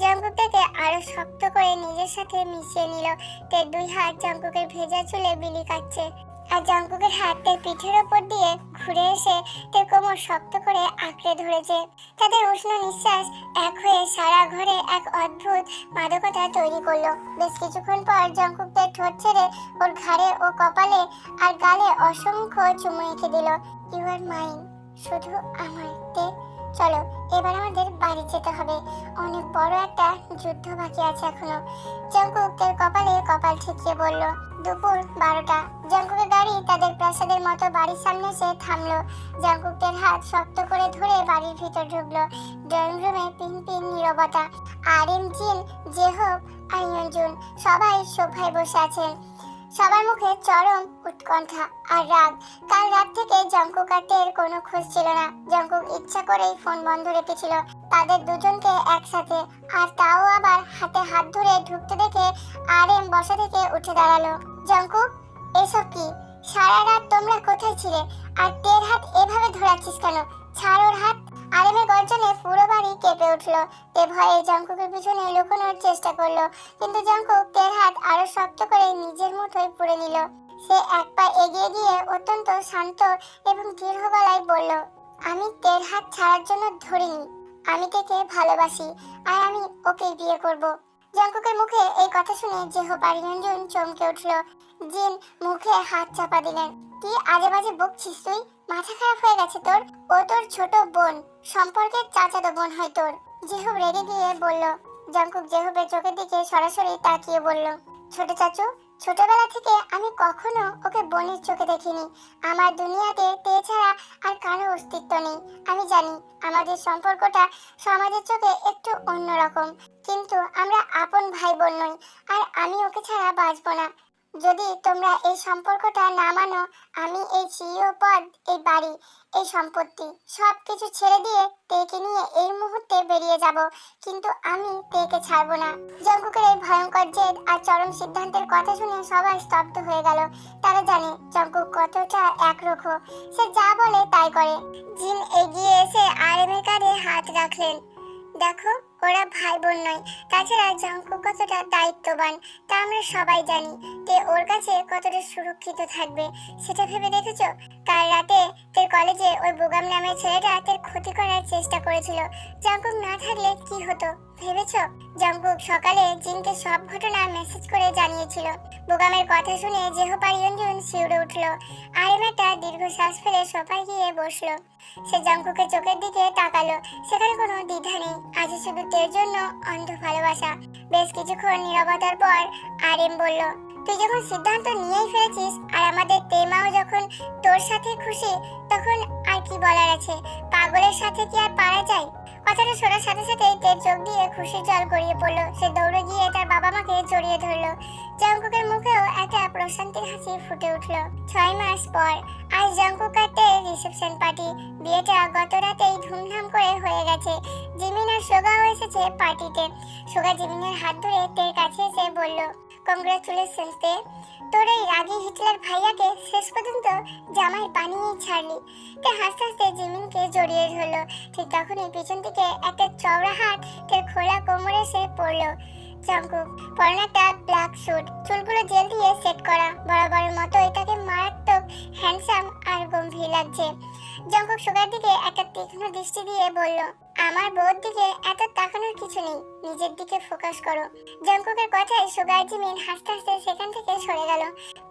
জঙ্কুক তাকে আরো শক্ত করে নিজের সাথে মিশিয়ে নিল। তের দুই হাত জঙ্কুকের ভেজা চুলে বিলি কাটছে। আর জঙ্কুকের হাত তার পিঠের ওপর দিয়ে ঘুরে এসে তার কোমর শক্ত করে আঁকড়ে ধরেছে। তাদের উষ্ণ নিঃশ্বাস এক হয়ে সারা ঘরে এক অদ্ভুত মাদকতা তৈরি করলো। বেশ কিছুক্ষণ পর জঙ্কুক তার ঠোঁট ছেড়ে ওর ঘাড়ে ও কপালে আর গালে অসংখ্য চুমু এঁকে দিল। ইউ আর মাইন, শুধু আমার। তে চলো এবার আমাদের বাড়ি যেতে হবে, অনেক বড় একটা যুদ্ধ বাকি আছে এখনো। জঙ্কুক তার কপালে কপাল ঠেকিয়ে বলল। দুপুর 12টা। জঙ্কুকের গাড়ি তাদের প্রাসাদের মতো বাড়ির সামনে এসে থামলো। জঙ্কুকের হাত শক্ত করে ধরে বাড়ির ভিতর ঢুকলো। ড্রয়িং রুমে পিন পিন নীরবতা। আরএম, জিন, জেহব আর ইয়ঞ্জুন সবাই সোফায় বসে আছেন। সবার মুখে চরম উৎকণ্ঠা আর রাগ। কাল রাত থেকে জঙ্কুক আর তের কোনো খোঁজ ছিল না। জঙ্কুক ইচ্ছা করেই ফোন বন্ধ রেখেছিল তাদের দুজনকে একসাথে, আর তাও আবার হাতে হাত ধরে ঢুকতে দেখে আরএম বসা থেকে উঠে দাঁড়ালো। জঙ্কুক, এসব কি? সারা রাত তোমরা কোথায় ছিলে? আর তের হাত এভাবে ধরাচ্ছিস কেন? ছাড় ওর হাত। আরএমের গর্জনে পুরো বাড়ি কেঁপে উঠলো। তে ভয়ে জঙ্কুকের পিছনে লুকোনোর চেষ্টা করলো, কিন্তু জঙ্কুক তের হাত আরো শক্ত করে নিজের মুঠোয় পুরে নিল। সে এক পা এগিয়ে গিয়ে অত্যন্ত শান্ত এবং দৃঢ় গলায় বলল, আমি তের হাত ছাড়ার জন্য ধরিনি। আমি তেকে ভালোবাসি আর আমি ওকেই বিয়ে করব। জঙ্কুকের মুখে এই কথা শুনে জেহব আর ইয়ঞ্জুন চমকে উঠল। জিন মুখে হাত চাপা দিলেন। কি আজে বাজে বকছিস তুই? মাথা খারাপ হয়ে গেছে তোর? ও তোর ছোট বোন, সম্পর্কের চাচাতো বোন হয় তোর। জেহব রেগে গিয়ে বলল। জঙ্কুক জেহবের চোখের দিকে সরাসরি তাকিয়ে বলল, ছোট চাচু, ছোটবেলা থেকে আমি কখনো ওকে বোনের চোখে দেখিনি। আমার দুনিয়াতে তে ছাড়া আর কারো অস্তিত্ব নেই। আমি জানি আমাদের সম্পর্কটা সমাজের চোখে একটু অন্যরকম, কিন্তু আমরা আপন ভাই বোন নই, আর আমি ওকে ছাড়া বাঁচবো না। যদি তোমরা এই সম্পর্কটা না মানো, আমি এই সিইও পদ, এই বাড়ি, এই সম্পত্তি সবকিছু ছেড়ে দিয়ে তেকে নিয়ে এই মুহূর্তে বেরিয়ে যাব, কিন্তু আমি তেকে ছাড়বো না। জঙ্কুকের এই ভয়ঙ্কর জেদ আর চরম সিদ্ধান্তের কথা শুনে সবাই স্তব্ধ হয়ে গেল। তারা জানে জঙ্কুক কতটা একরোখো, সে যা বলে তাই করে। জিন এগিয়ে এসে আরএমের কাঁধে হাত রাখলেন। দেখো, ওরা ভাই বোন নয়, তাছাড়া জঙ্কুক কতটা দায়িত্ববান তা আমরা সবাই জানি। তে ওর কাছে কতটা সুরক্ষিত থাকবে সেটা ভেবে দেখেছো? কাল রাতে তের কলেজে ওই বোগাম নামের ছেলেটা তের ক্ষতি করার চেষ্টা করেছিল। জঙ্কুক না থাকলে কি হতো ভেবেছো? জঙ্কুক সকালে জিনকে সব ঘটনা মেসেজ করে জানিয়েছিল। বোগামের কথা শুনে জেহব আর ইয়ঞ্জুন শিউরে উঠলো। আরএম একটা দীর্ঘশ্বাস ফেলে সোফায় গিয়ে বসলো। সে জঙ্কুকের চোখের দিকে তাকালো। সেখানে কোনো দ্বিধা নেই, আজ শুধু তের জন্য অন্ধ ভালোবাসা। বেশ কিছুক্ষণ নীরবতার পর আরএম বলল, তুই যখন সিদ্ধান্ত নিয়েই ফেলেছিস আর আমাদের তেমাও যখন তোর সাথে খুশি, তখন আর কি বলার আছে? পাগলের সাথে কি আর পারা যায়? কথাটা শোনার সাথে সাথে তের চোখ দিয়ে খুশির জল গড়িয়ে পড়লো। সে দৌড়ে গিয়ে তার বাবা মাকে জড়িয়ে ধরলো। জঙ্কুকের মুখেও একটা প্রশান্তির হাসি ফুটে উঠলো। 6 মাস পর আজ জঙ্কুক আর তের রিসেপশন পার্টি। বিয়েটা গত রাতেই ধুমধাম করে হয়ে গেছে। জিমিন আর সোগাও এসেছে পার্টিতে। সোগা জিমিনের হাত ধরে তের কাছে এসে বলল, কংগ্রাচুলেশনস তে, তোর এই রাগী হিটলার ভাইয়াকে শেষ পর্যন্ত জামাই বানিয়েই ছাড়লি। তে হাসতে হাসতে জিমিনকে জড়িয়ে ধরলো। ঠিক তখনই পিছন থেকে একটা চওড়া হাত তের খোলা কোমরে এসে পড়লো। জঙ্কুক পরনে একটা ব্ল্যাক স্যুট, চুলগুলো জেল দিয়ে সেট করা, বরাবরের মতোই তাকে মারাত্মক হ্যান্ডসাম আর গম্ভীর লাগছে। জঙ্কুক সোগার দিকে একটা তীক্ষ্ণ দৃষ্টি দিয়ে বলল, আমার বউর দিকে এত তাকানোর কিছু নেই, নিজের দিকে ফোকাস করো। জঙ্কুকের কথায় সোগার জিমিন হাসতে হাসতে সেখান থেকে সরে গেল।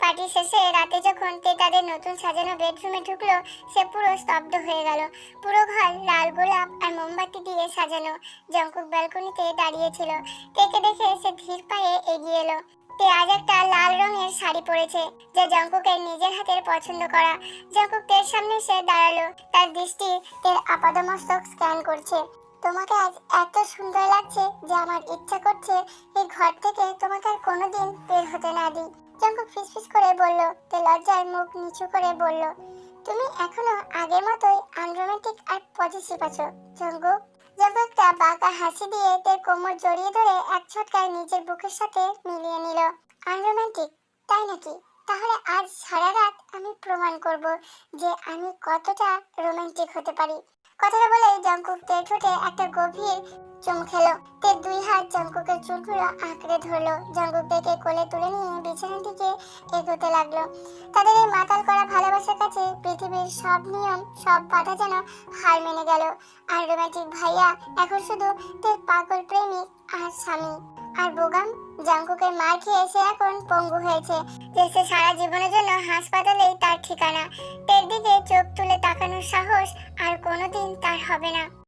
পার্টি শেষে রাতে যখন তে তাদের নতুন সাজানো বেডরুমে ঢুকলো, সে পুরো স্তব্ধ হয়ে গেল। পুরো ঘর লাল গোলাপ আর মোমবাতি দিয়ে সাজানো। জঙ্কুক ব্যালকনিতে দাঁড়িয়েছিল। তেকে দেখে সে ধীর পায়ে এগিয়ে এলো। তে আজ একটা লাল রঙের শাড়ি পরেছে, যা জঙ্কুকের নিজের হাতের পছন্দ করা। জঙ্কুক তের সামনে এসে দাঁড়ালো। তার দৃষ্টি তের আপাদমস্তক স্ক্যান করছে। তোমাকে আজ এত সুন্দর লাগছে যে আমার ইচ্ছা করছে এই ঘর থেকে তোমাকে আর কোনোদিন বের হতে না দিই। জঙ্কুক ফিসফিস করে বলল। তে লজ্জায় মুখ নিচু করে বলল, তুমি এখনো আগের মতোই আনরোমান্টিক আর পজিটিভ আছো জঙ্কুক। জঙ্কুক একটা বাঁকা হাসি দিয়ে তের কোমর জড়িয়ে ধরে এক ঝটকায় নিজের বুকের সাথে মিলিয়ে নিল। আনরোমান্টিক, তাই নাকি? তাহলে আজ সারা রাত আমি প্রমাণ করব যে আমি কতটা রোমান্টিক হতে পারি। কথাটা বলে জঙ্কুক তের ঠোঁটে একটা গভীর চুম খেলো। তের দুই হাত জঙ্কুকের চুলগুলো আঁকড়ে ধরলো। জঙ্কুক তেকে কোলে তুলে নিয়ে বিছানার দিকে এগোতে লাগলো। তাদের এই মাতাল করা ভালোবাসার কাছে পৃথিবীর সব নিয়ম, সব বাধা যেন হার মেনে গেল। আর রোমান্টিক ভাইয়া এখন শুধু তার পাগল প্রেমিক আর স্বামী। আর বোগাম জাঙ্কুকের মার খেয়ে সে এখন পঙ্গু হয়েছে, যে সে সারা জীবনের জন্য হাসপাতালেই তার ঠিকানা। তের দিকে চোখ তুলে তাকানোর সাহস আর কোনোদিন তার হবে না।